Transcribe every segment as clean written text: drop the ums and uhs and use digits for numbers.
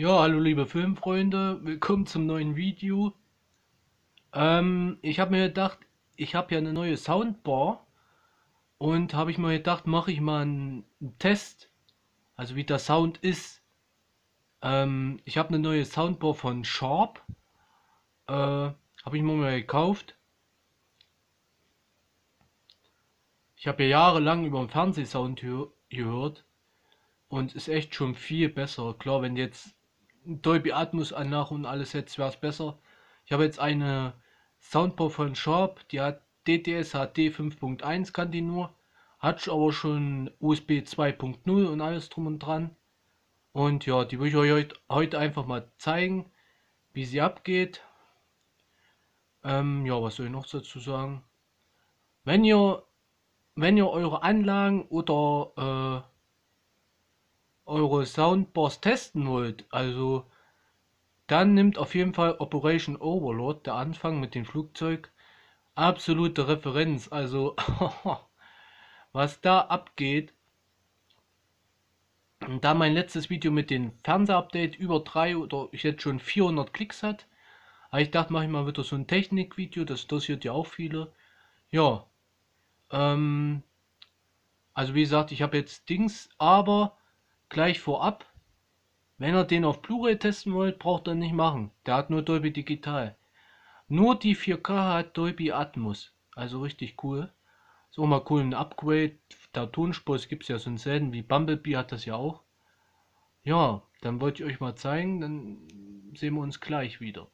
Ja, hallo liebe Filmfreunde, willkommen zum neuen Video. Ich habe mir gedacht, ich habe ja eine neue Soundbar und habe ich mir gedacht, mache ich mal einen Test, also wie der Sound ist. Ich habe eine neue Soundbar von Sharp, habe ich mir mal gekauft. Ich habe ja jahrelang über den Fernsehsound gehört und ist echt schon viel besser. Klar, wenn du jetzt Dolby Atmos Anlage und alles hättest, wäre es besser. Ich habe jetzt eine Soundbar von Sharp, die hat DTS HD 5.1, kann die nur, hat aber schon USB 2.0 und alles drum und dran. Und ja, die will ich euch heute einfach mal zeigen, wie sie abgeht. Ja, was soll ich noch dazu sagen? Wenn ihr, wenn ihr eure Anlagen oder eure Soundbars testen wollt, also dann nimmt auf jeden Fall Operation Overlord, der Anfang mit dem Flugzeug, absolute Referenz. Also was da abgeht. Und da mein letztes Video mit dem Fernseher-Update über 3 oder ich jetzt schon 400 Klicks hat, habe ich gedacht, mache ich mal wieder so ein Technikvideo, das interessiert ja auch viele. Ja, ähm, also wie gesagt, ich habe jetzt Dings, aber gleich vorab, wenn ihr den auf Blu-ray testen wollt, braucht ihr nicht machen. Der hat nur Dolby Digital. Nur die 4K hat Dolby Atmos. Also richtig cool. Ist auch mal cool, ein Upgrade der Tonspur. Es gibt ja so einen selten wie Bumblebee hat das ja auch. Ja, dann wollte ich euch mal zeigen, dann sehen wir uns gleich wieder.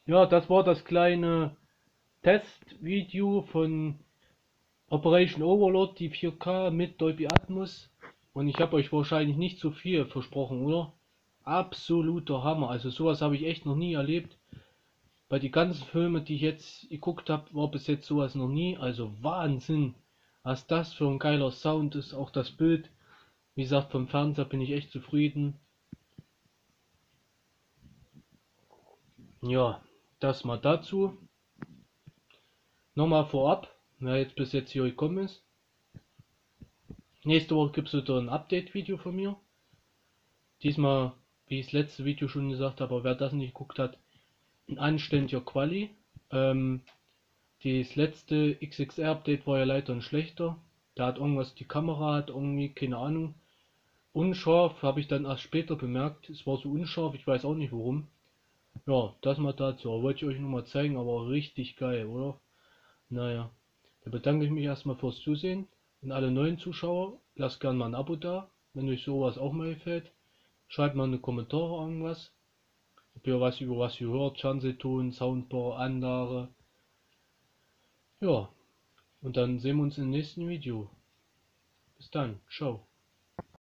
Ja, das war das kleine Testvideo von Operation Overlord, die 4K mit Dolby Atmos. Und ich habe euch wahrscheinlich nicht zu viel versprochen, oder? Absoluter Hammer. Also sowas habe ich echt noch nie erlebt. bei den ganzen Filmen, die ich jetzt geguckt habe, war bis jetzt sowas noch nie. Also Wahnsinn, was das für ein geiler Sound ist, auch das Bild. Wie gesagt, vom Fernseher bin ich echt zufrieden. Ja, das mal dazu. Nochmal vorab, wer jetzt bis jetzt hier gekommen ist. Nächste Woche gibt es wieder ein Update-Video von mir. Diesmal, wie ich das letzte Video schon gesagt habe, aber wer das nicht geguckt hat, ein anständiger Quali. Das letzte XXR-Update war ja leider ein schlechter. Da hat irgendwas, die Kamera hat irgendwie, keine Ahnung, unscharf, habe ich dann erst später bemerkt. Es war so unscharf, ich weiß auch nicht warum. Ja, das mal dazu. Wollte ich euch nur mal zeigen, aber richtig geil, oder? Naja, dann bedanke ich mich erstmal fürs Zusehen. Und alle neuen Zuschauer, lasst gerne mal ein Abo da, wenn euch sowas auch mal gefällt. Schreibt mal in die Kommentare irgendwas. Ob ihr was über was ihr hört, Fernsehton, Soundbar, Anlage. Ja, und dann sehen wir uns im nächsten Video. Bis dann, ciao.